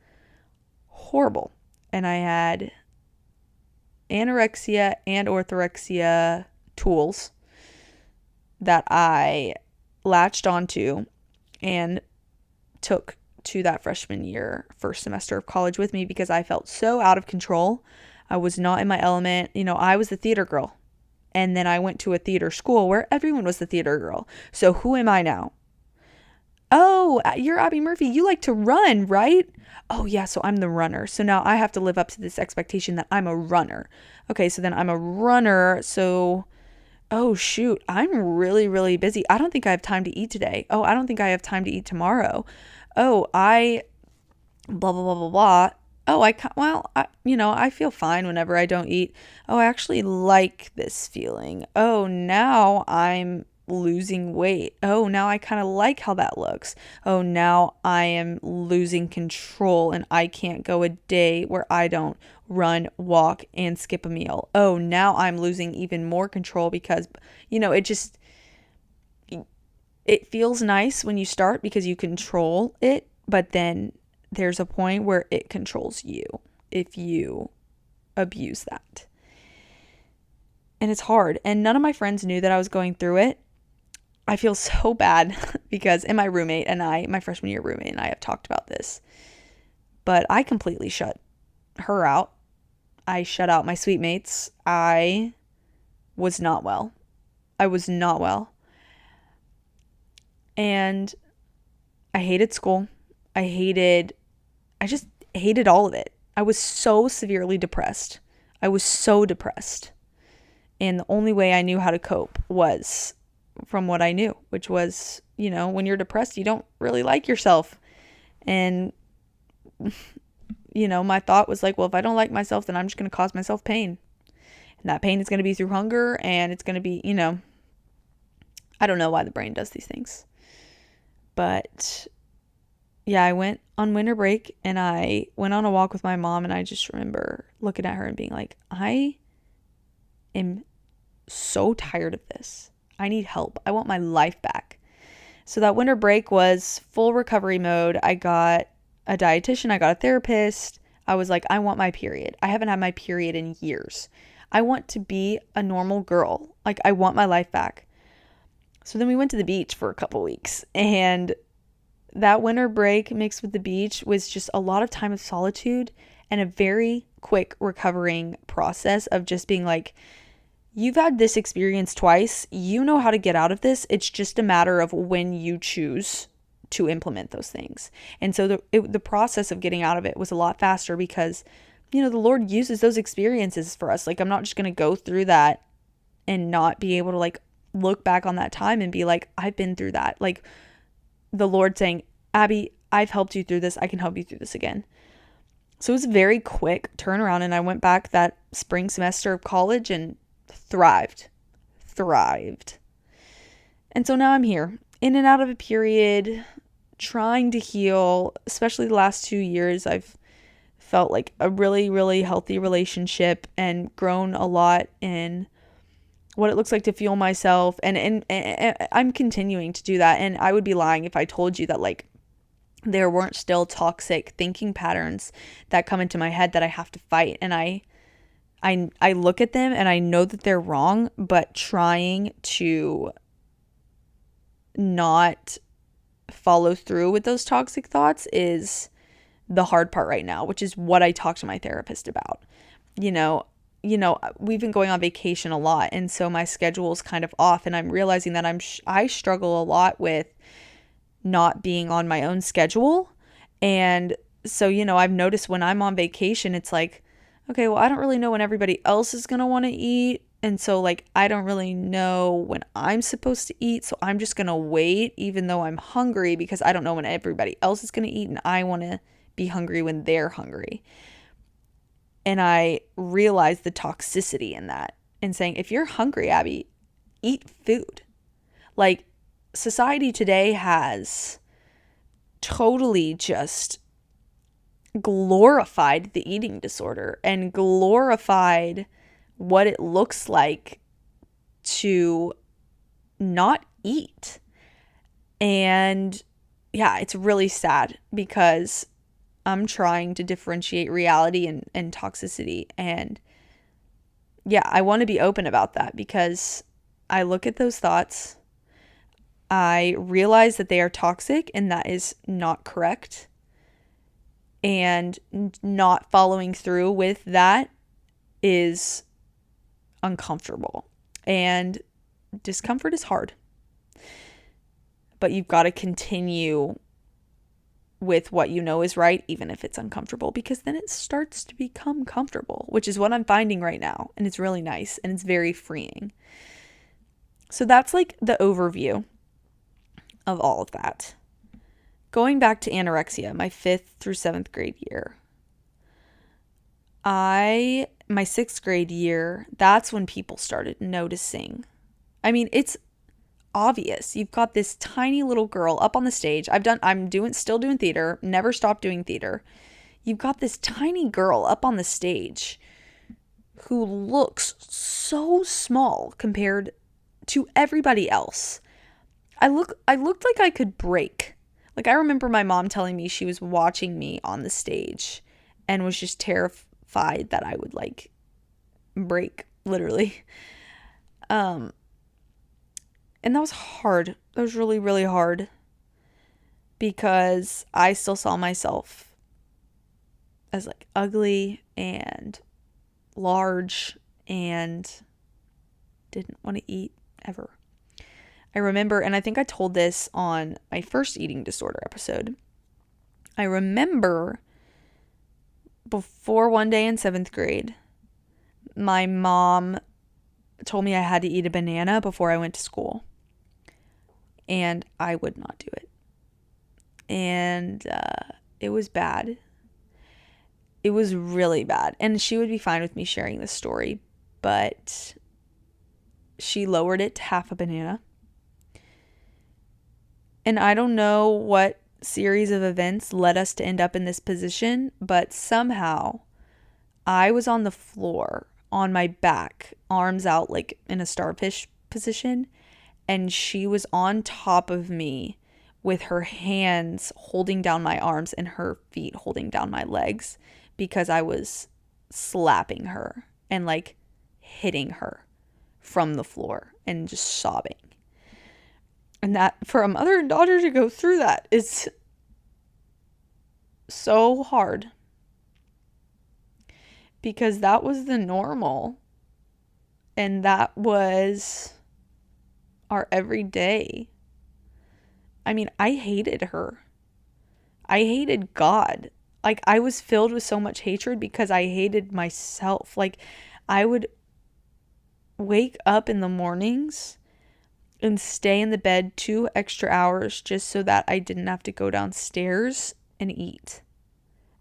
Speaker 1: horrible. And I had anorexia and orthorexia tools that I latched onto and took to that freshman year, first semester of college with me because I felt so out of control. I was not in my element. You know, I was the theater girl. And then I went to a theater school where everyone was the theater girl. So who am I now? Oh, you're Abby Murphy. You like to run, right? Oh, yeah, so I'm the runner. So now I have to live up to this expectation that I'm a runner. Okay, so then I'm a runner. So, oh, shoot, I'm really, really busy. I don't think I have time to eat today. Oh, I don't think I have time to eat tomorrow. Oh, I blah, blah, blah, blah, blah. Oh, I feel fine whenever I don't eat. Oh, I actually like this feeling. Oh, now I'm losing weight. Oh, now I kind of like how that looks. Oh, now I am losing control and I can't go a day where I don't run, walk, and skip a meal. Oh, now I'm losing even more control because, it feels nice when you start because you control it, but then there's a point where it controls you if you abuse that. And it's hard. And none of my friends knew that I was going through it. I feel so bad because my freshman year roommate and I have talked about this, but I completely shut her out. I shut out my sweet mates. I was not well. I was not well. And I hated school. I just hated all of it. I was so severely depressed. I was so depressed. And the only way I knew how to cope was from what I knew, which was, when you're depressed, you don't really like yourself. And, my thought was like, well, if I don't like myself, then I'm just going to cause myself pain. And that pain is going to be through hunger, and it's going to be, I don't know why the brain does these things. But yeah, I went on winter break and I went on a walk with my mom, and I just remember looking at her and being like, I am so tired of this. I need help. I want my life back. So that winter break was full recovery mode. I got a dietitian. I got a therapist. I was like, I want my period. I haven't had my period in years. I want to be a normal girl. Like, I want my life back. So then we went to the beach for a couple weeks, and that winter break mixed with the beach was just a lot of time of solitude and a very quick recovering process of just being like, you've had this experience twice. You know how to get out of this. It's just a matter of when you choose to implement those things. And so the process of getting out of it was a lot faster because, the Lord uses those experiences for us. Like, I'm not just going to go through that and not be able to like look back on that time and be like, I've been through that. Like, the Lord saying, Abby, I've helped you through this. I can help you through this again. So it was a very quick turnaround, and I went back that spring semester of college and thrived. And so now I'm here, in and out of a period, trying to heal. Especially the last 2 years, I've felt like a really, really healthy relationship and grown a lot in what it looks like to fuel myself. And I'm continuing to do that. And I would be lying if I told you that like there weren't still toxic thinking patterns that come into my head that I have to fight. And I look at them and I know that they're wrong, but trying to not follow through with those toxic thoughts is the hard part right now, which is what I talk to my therapist about. We've been going on vacation a lot, and so my schedule is kind of off, and I'm realizing that I struggle a lot with not being on my own schedule. And so, I've noticed when I'm on vacation, it's like, okay, well, I don't really know when everybody else is going to want to eat. And so like, I don't really know when I'm supposed to eat. So I'm just going to wait, even though I'm hungry, because I don't know when everybody else is going to eat. And I want to be hungry when they're hungry. And I realized the toxicity in that and saying, if you're hungry, Abby, eat food. Like, society today has totally just glorified the eating disorder and glorified what it looks like to not eat. And yeah, it's really sad because I'm trying to differentiate reality and toxicity. And yeah, I want to be open about that because I look at those thoughts, I realize that they are toxic and that is not correct. And not following through with that is uncomfortable. And discomfort is hard. But you've got to continue with what you know is right, even if it's uncomfortable, because then it starts to become comfortable, which is what I'm finding right now. And it's really nice and it's very freeing. So that's like the overview of all of that. Going back to anorexia, my 5th through 7th grade year. My 6th grade year, that's when people started noticing. I mean, it's obvious. You've got this tiny little girl up on the stage. Still doing theater, never stopped doing theater. You've got this tiny girl up on the stage who looks so small compared to everybody else. I looked like I could break. Like, I remember my mom telling me she was watching me on the stage and was just terrified that I would like break, literally. And that was hard. That was really, really hard because I still saw myself as like ugly and large and didn't want to eat ever. I remember, and I think I told this on my first eating disorder episode. I remember before one day in 7th grade, my mom told me I had to eat a banana before I went to school. And I would not do it. And it was bad. It was really bad. And she would be fine with me sharing this story. But she lowered it to half a banana. And I don't know what series of events led us to end up in this position, but somehow I was on the floor on my back, arms out like in a starfish position, and she was on top of me with her hands holding down my arms and her feet holding down my legs because I was slapping her and like hitting her from the floor and just sobbing. And that, for a mother and daughter to go through that, is so hard. Because that was the normal. And that was our everyday. I mean, I hated her. I hated God. Like, I was filled with so much hatred because I hated myself. Like, I would wake up in the mornings and stay in the bed 2 extra hours just so that I didn't have to go downstairs and eat.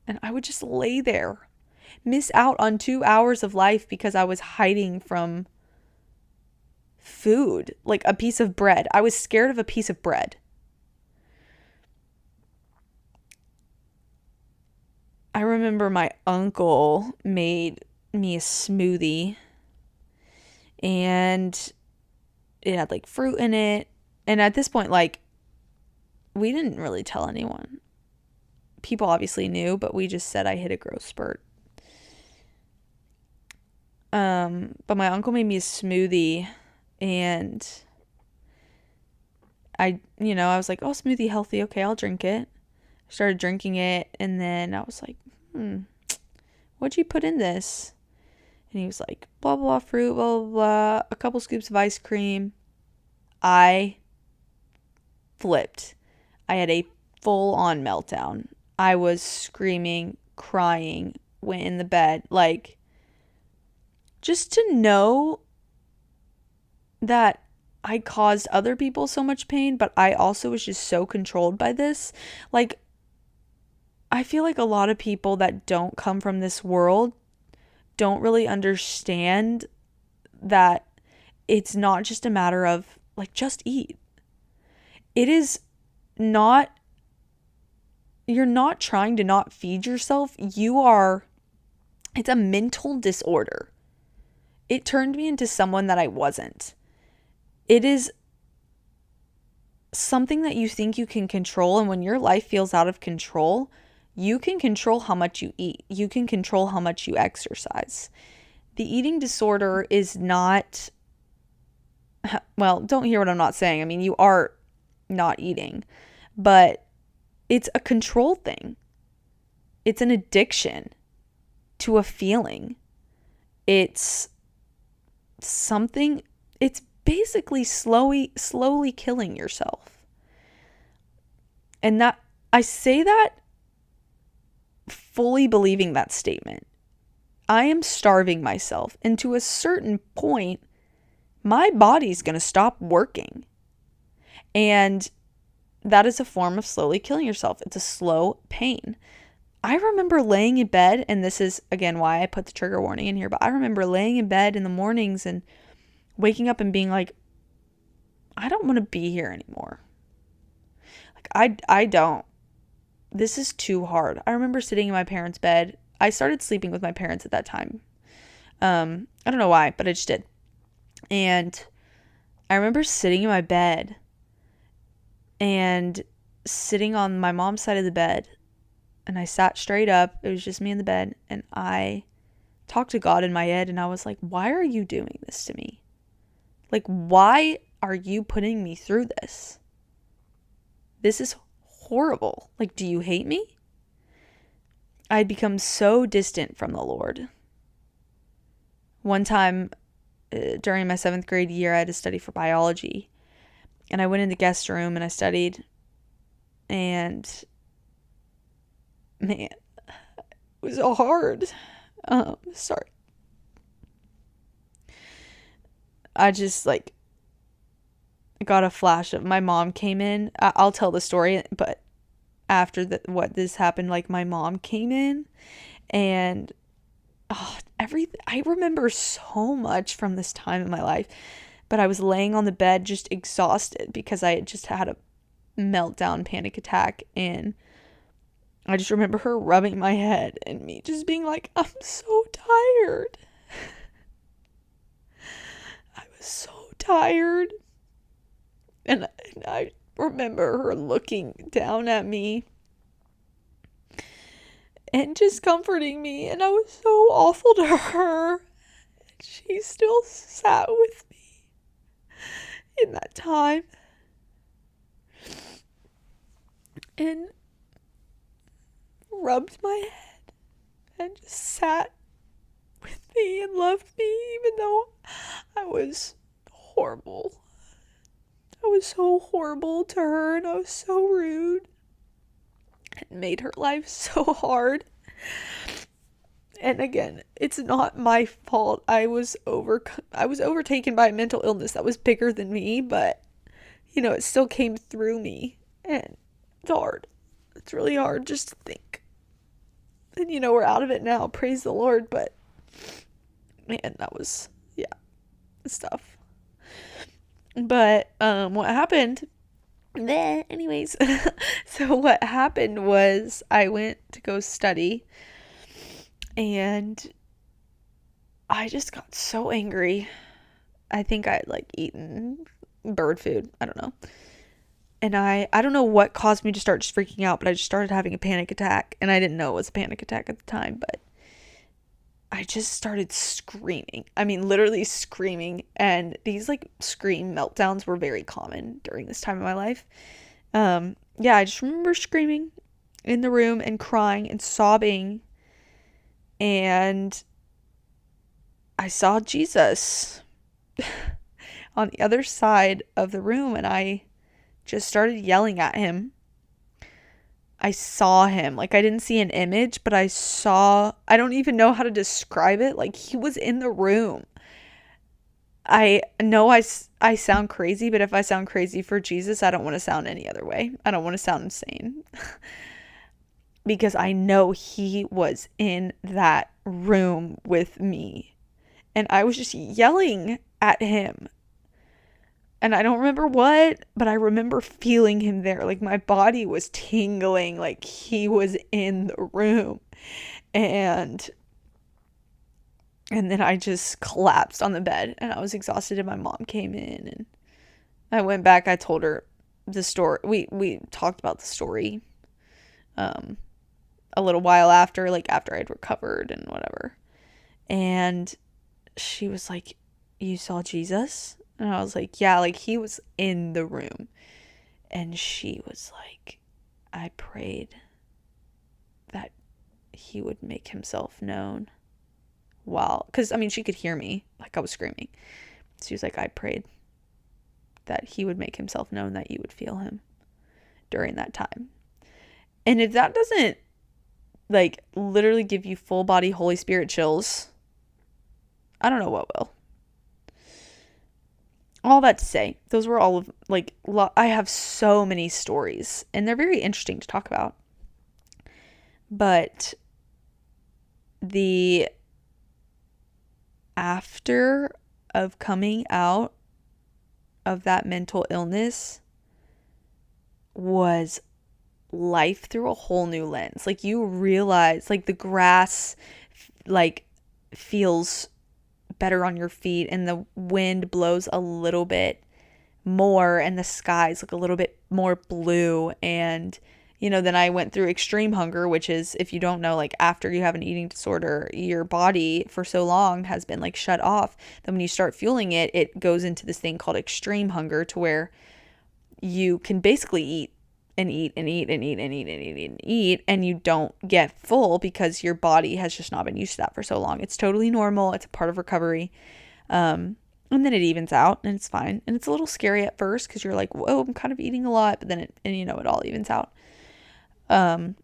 Speaker 1: And I would just lay there, miss out on 2 hours of life because I was hiding from food, like a piece of bread. I was scared of a piece of bread. I remember my uncle made me a smoothie, and it had like fruit in it. And at this point, like, we didn't really tell anyone. People obviously knew, but we just said I hit a growth spurt. But my uncle made me a smoothie, and I was like, oh, smoothie healthy. Okay, I'll drink it. I started drinking it, and then I was like, what'd you put in this? And he was like, blah, blah, fruit, blah, blah, blah, a couple scoops of ice cream. I flipped. I had a full-on meltdown. I was screaming, crying, went in the bed. Like, just to know that I caused other people so much pain, but I also was just so controlled by this. Like, I feel like a lot of people that don't come from this world don't really understand that it's not just a matter of, like, just eat. It is not, you're not trying to not feed yourself. It's a mental disorder. It turned me into someone that I wasn't. It is something that you think you can control, and when your life feels out of control, you can control how much you eat. You can control how much you exercise. The eating disorder is not, well, don't hear what I'm not saying. I mean, you are not eating, but it's a control thing. It's an addiction to a feeling. It's something, it's basically slowly killing yourself. And that, I say that fully believing that statement. I am starving myself, and to a certain point, my body's going to stop working. And that is a form of slowly killing yourself. It's a slow pain. I remember laying in bed, and this is, again, why I put the trigger warning in here, but I remember laying in bed in the mornings and waking up and being like, I don't want to be here anymore. Like, I don't. This is too hard. I remember sitting in my parents' bed. I started sleeping with my parents at that time. I don't know why, but I just did. And I remember sitting in my bed and sitting on my mom's side of the bed. And I sat straight up. It was just me in the bed. And I talked to God in my head. And I was like, why are you doing this to me? Like, why are you putting me through this? This is horrible. Like, do you hate me? I'd become so distant from the Lord. One time during my 7th grade year, I had to study for biology. And I went in the guest room and I studied. And man, it was so hard. Sorry. I just got a flash of my mom came in. I'll tell the story, but after what this happened, my mom came in and I remember so much from this time in my life, but I was laying on the bed just exhausted because I had just had a meltdown panic attack, and I just remember her rubbing my head and me just being like, I'm so tired. I was so tired. And I remember her looking down at me and just comforting me, and I was so awful to her. She still sat with me in that time and rubbed my head and just sat with me and loved me, even though I was horrible. I was so horrible to her, and I was so rude. It made her life so hard. And again, it's not my fault. I was overtaken by a mental illness that was bigger than me, but it still came through me, and it's hard. It's really hard just to think. And we're out of it now, praise the Lord, but man, that was stuff. But what happened then, anyways, so what happened was I went to go study, and I just got so angry. I think I had eaten bird food. I don't know. And I don't know what caused me to start just freaking out, but I just started having a panic attack, and I didn't know it was a panic attack at the time, but I just started screaming. I mean, literally screaming. And these scream meltdowns were very common during this time of my life. I just remember screaming in the room and crying and sobbing. And I saw Jesus on the other side of the room, and I just started yelling at him. I saw him. I didn't see an image, but I don't even know how to describe it. He was in the room. I know I sound crazy, but if I sound crazy for Jesus, I don't want to sound any other way. I don't want to sound insane. Because I know he was in that room with me. And I was just yelling at him. And I don't remember what, but I remember feeling him there. My body was tingling, he was in the room. And then I just collapsed on the bed, and I was exhausted, and my mom came in, and I went back. I told her the story. We talked about the story a little while after, after I'd recovered and whatever. And she was like, you saw Jesus? And I was like, yeah, he was in the room. And she was like, I prayed that he would make himself known. Wow. Because, she could hear me, I was screaming. She was like, I prayed that he would make himself known, that you would feel him during that time. And if that doesn't, literally give you full body Holy Spirit chills, I don't know what will. All that to say, those were all of, I have so many stories, and they're very interesting to talk about. But the after of coming out of that mental illness was life through a whole new lens. You realize, the grass, feels better on your feet, and the wind blows a little bit more, and the skies look a little bit more blue. And then I went through extreme hunger, which is, if you don't know, after you have an eating disorder, your body for so long has been shut off. Then when you start fueling it, it goes into this thing called extreme hunger, to where you can basically eat and eat and eat and eat and eat and eat and eat, and you don't get full because your body has just not been used to that for so long. It's totally normal. It's a part of recovery. And then it evens out and it's fine. And it's a little scary at first because you're like, whoa, I'm kind of eating a lot, but then it all evens out. And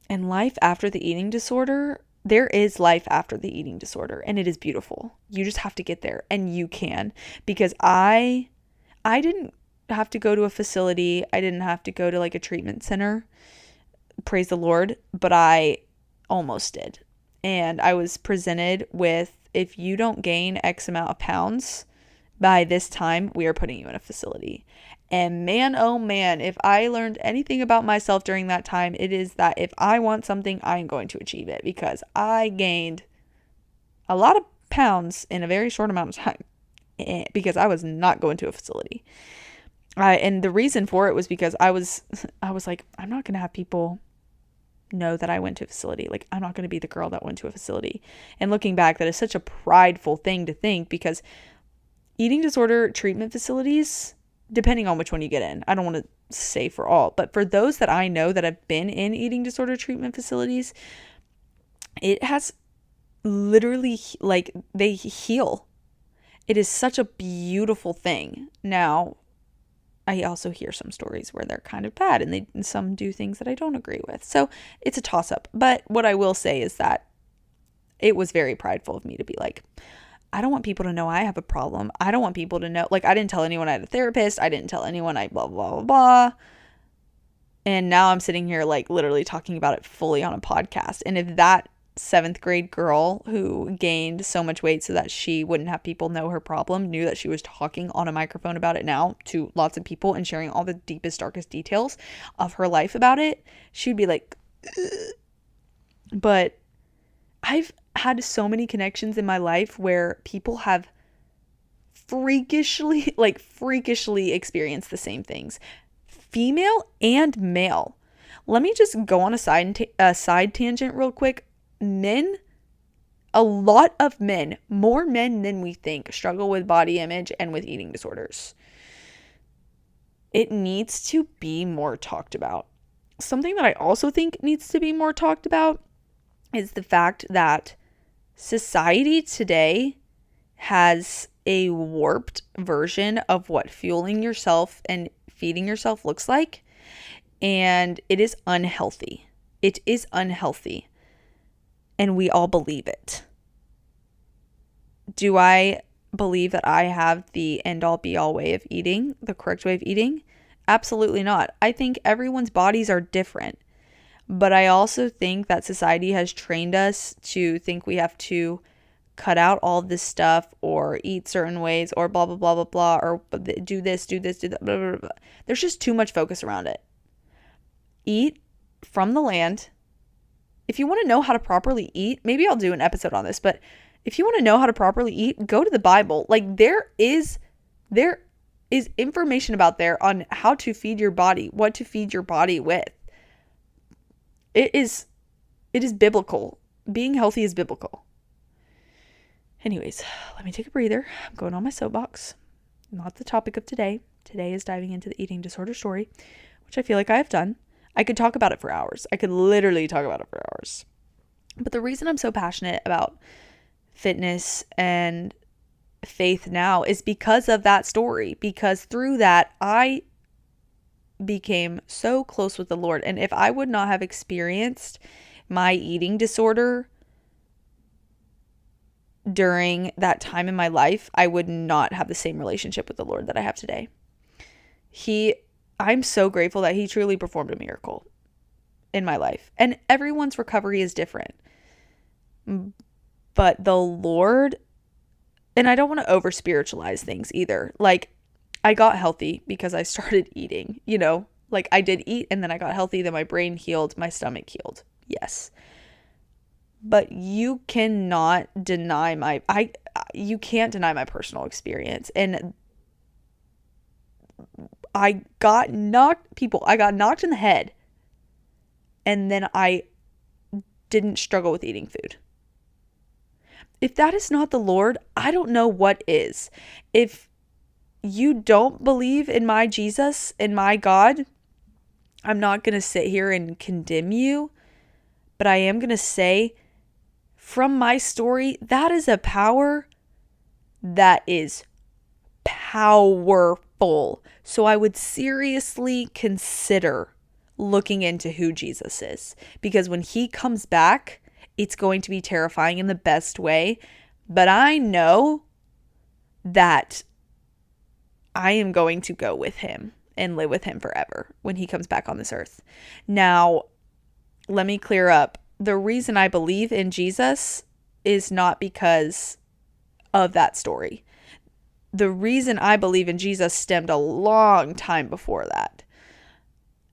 Speaker 1: life after the eating disorder, there is life after the eating disorder, and it is beautiful. You just have to get there, and you can, because I didn't have to go to a facility. I didn't have to go to like a treatment center. Praise the Lord, but I almost did. And I was presented with, if you don't gain X amount of pounds by this time, we are putting you in a facility. And man, oh man, if I learned anything about myself during that time, it is that if I want something, I'm going to achieve it, because I gained a lot of pounds in a very short amount of time because I was not going to a facility. And the reason for it was because I was like, I'm not going to have people know that I went to a facility. Like, I'm not going to be the girl that went to a facility. And looking back, that is such a prideful thing to think, because eating disorder treatment facilities, depending on which one you get in, I don't want to say for all, but for those that I know that have been in eating disorder treatment facilities, it has literally, like, they heal. It is such a beautiful thing. Now, I also hear some stories where they're kind of bad, and some do things that I don't agree with. So it's a toss-up. But what I will say is that it was very prideful of me to be like, I don't want people to know I have a problem. I don't want people to know. Like, I didn't tell anyone I had a therapist. I didn't tell anyone I blah, blah, blah, blah. And now I'm sitting here, like, literally talking about it fully on a podcast. And if that 7th grade girl who gained so much weight so that she wouldn't have people know her problem knew that she was talking on a microphone about it now to lots of people and sharing all the deepest, darkest details of her life about it, she'd be like, ugh. But I've had so many connections in my life where people have freakishly experienced the same things, female and male. Let me just go on a side tangent real quick. Men, a lot of men, more men than we think, struggle with body image and with eating disorders. It needs to be more talked about. Something that I also think needs to be more talked about is the fact that society today has a warped version of what fueling yourself and feeding yourself looks like, and it is unhealthy. It is unhealthy, and we all believe it. Do I believe that I have the end-all be-all way of eating, the correct way of eating? Absolutely not. I think everyone's bodies are different. But I also think that society has trained us to think we have to cut out all this stuff or eat certain ways or blah, blah, blah, blah, blah, or do this, do that, blah, blah, blah. There's just too much focus around it. Eat from the land. If you want to know how to properly eat, maybe I'll do an episode on this, but if you want to know how to properly eat, go to the Bible. Like, there is information about there on how to feed your body, what to feed your body with. It is biblical. Being healthy is biblical. Anyways, let me take a breather. I'm going on my soapbox. Not the topic of today. Today is diving into the eating disorder story, which I feel like I have done. I could talk about it for hours. I could literally talk about it for hours. But the reason I'm so passionate about fitness and faith now is because of that story. Because through that, I became so close with the Lord. And if I would not have experienced my eating disorder during that time in my life, I would not have the same relationship with the Lord that I have today. I'm so grateful that he truly performed a miracle in my life. And everyone's recovery is different. But the Lord, and I don't want to over spiritualize things either. Like, I got healthy because I started eating, like I did eat and then I got healthy. Then my brain healed, my stomach healed. Yes. But you cannot deny you can't deny my personal experience. And I got knocked in the head, and then I didn't struggle with eating food. If that is not the Lord, I don't know what is. If you don't believe in my Jesus and my God, I'm not going to sit here and condemn you, but I am going to say from my story, that is a power that is powerful. So I would seriously consider looking into who Jesus is, because when he comes back, it's going to be terrifying in the best way. But I know that I am going to go with him and live with him forever when he comes back on this earth. Now, let me clear up. The reason I believe in Jesus is not because of that story. The reason I believe in Jesus stemmed a long time before that.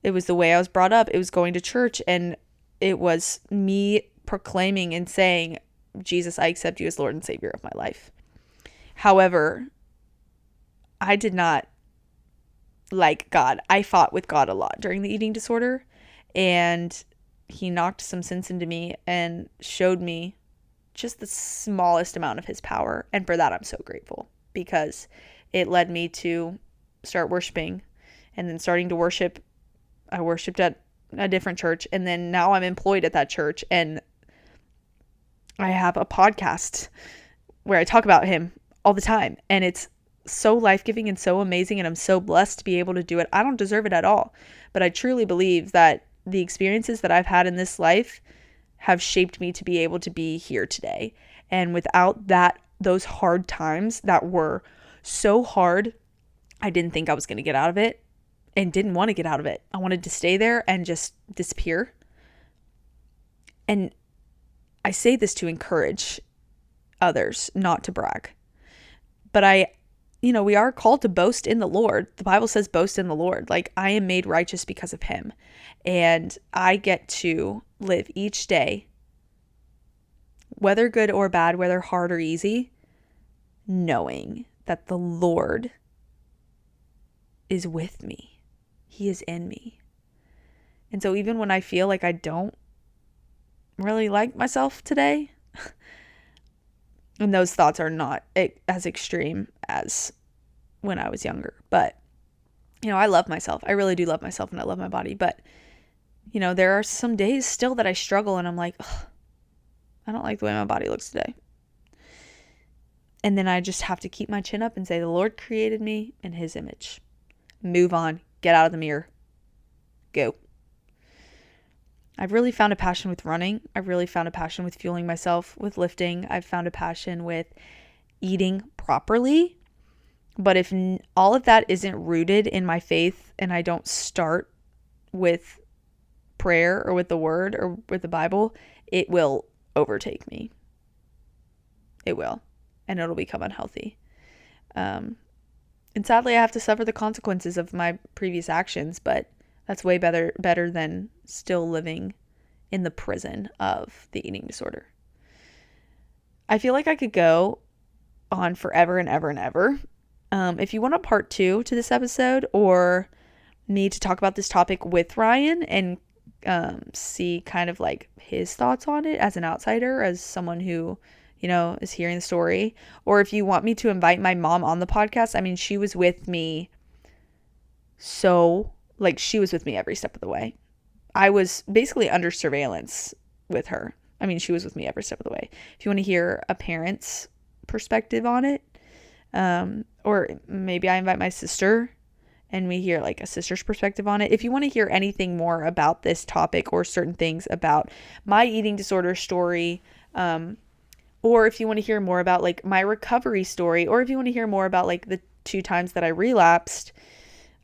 Speaker 1: It was the way I was brought up. It was going to church, and it was me proclaiming and saying, Jesus, I accept you as Lord and Savior of my life. However, I did not like God. I fought with God a lot during the eating disorder, and he knocked some sense into me and showed me just the smallest amount of his power. And for that, I'm so grateful, because it led me to start worshiping, and then starting to worship. I worshiped at a different church, and then now I'm employed at that church, and I have a podcast where I talk about him all the time, and it's so life-giving and so amazing, and I'm so blessed to be able to do it. I don't deserve it at all, but I truly believe that the experiences that I've had in this life have shaped me to be able to be here today. And without that, those hard times that were so hard, I didn't think I was going to get out of it, and didn't want to get out of it. I wanted to stay there and just disappear. And I say this to encourage others, not to brag. But we are called to boast in the Lord. The Bible says boast in the Lord. Like, I am made righteous because of him. And I get to live each day, whether good or bad, whether hard or easy, knowing that the Lord is with me. He is in me. And so even when I feel like I don't really like myself today, and those thoughts are not as extreme as when I was younger, but I love myself. I really do love myself, and I love my body. But there are some days still that I struggle, and I'm like, I don't like the way my body looks today. And then I just have to keep my chin up and say, the Lord created me in his image. Move on. Get out of the mirror. Go. I've really found a passion with running. I've really found a passion with fueling myself with lifting. I've found a passion with eating properly. But if all of that isn't rooted in my faith, and I don't start with prayer or with the word or with the Bible, it will overtake me. It will. And it'll become unhealthy. And sadly, I have to suffer the consequences of my previous actions, but that's way better than still living in the prison of the eating disorder. I feel like I could go on forever and ever and ever. If you want a part 2 to this episode, or me to talk about this topic with Ryan and see kind of like his thoughts on it as an outsider, as someone who is hearing the story, or if you want me to invite my mom on the podcast, I mean, she was with me. So she was with me every step of the way. I was basically under surveillance with her. I mean, she was with me every step of the way. If you want to hear a parent's perspective on it, or maybe I invite my sister and we hear a sister's perspective on it. If you want to hear anything more about this topic or certain things about my eating disorder story, or if you want to hear more about my recovery story, or if you want to hear more about the 2 times that I relapsed,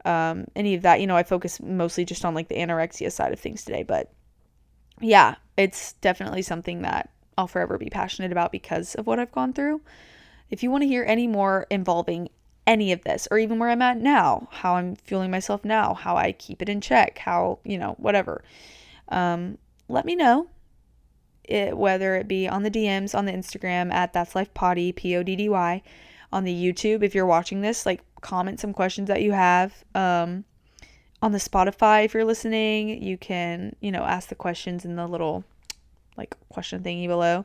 Speaker 1: any of that, I focus mostly just on the anorexia side of things today. But yeah, it's definitely something that I'll forever be passionate about because of what I've gone through. If you want to hear any more involving any of this, or even where I'm at now, how I'm fueling myself now, how I keep it in check, how, whatever, let me know. Whether it be on the DMs on the Instagram at That's Life Poddy, PODDY, on the YouTube, if you're watching this, comment some questions that you have. On the Spotify, if you're listening, you can, ask the questions in the little question thingy below.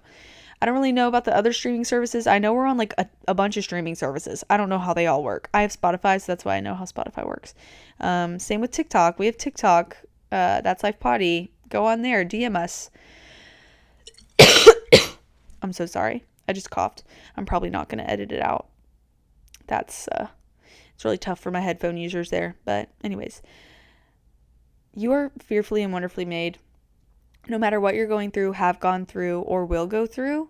Speaker 1: I don't really know about the other streaming services. I know we're on a bunch of streaming services. I don't know how they all work. I have Spotify, so that's why I know how Spotify works. Same with TikTok. We have TikTok. That's Life Potty. Go on there. DM us. I'm so sorry. I just coughed. I'm probably not going to edit it out. It's really tough for my headphone users there. But anyways, you are fearfully and wonderfully made. No matter what you're going through, have gone through, or will go through,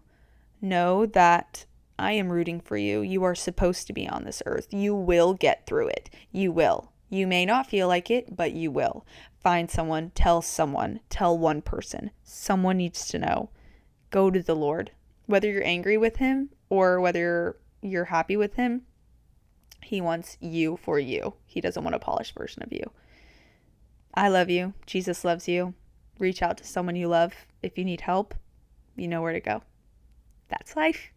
Speaker 1: know that I am rooting for you. You are supposed to be on this earth. You will get through it. You will. You may not feel like it, but you will. Find someone, tell one person. Someone needs to know. Go to the Lord. Whether you're angry with him or whether you're happy with him, he wants you for you. He doesn't want a polished version of you. I love you. Jesus loves you. Reach out to someone you love. If you need help, you know where to go. That's life.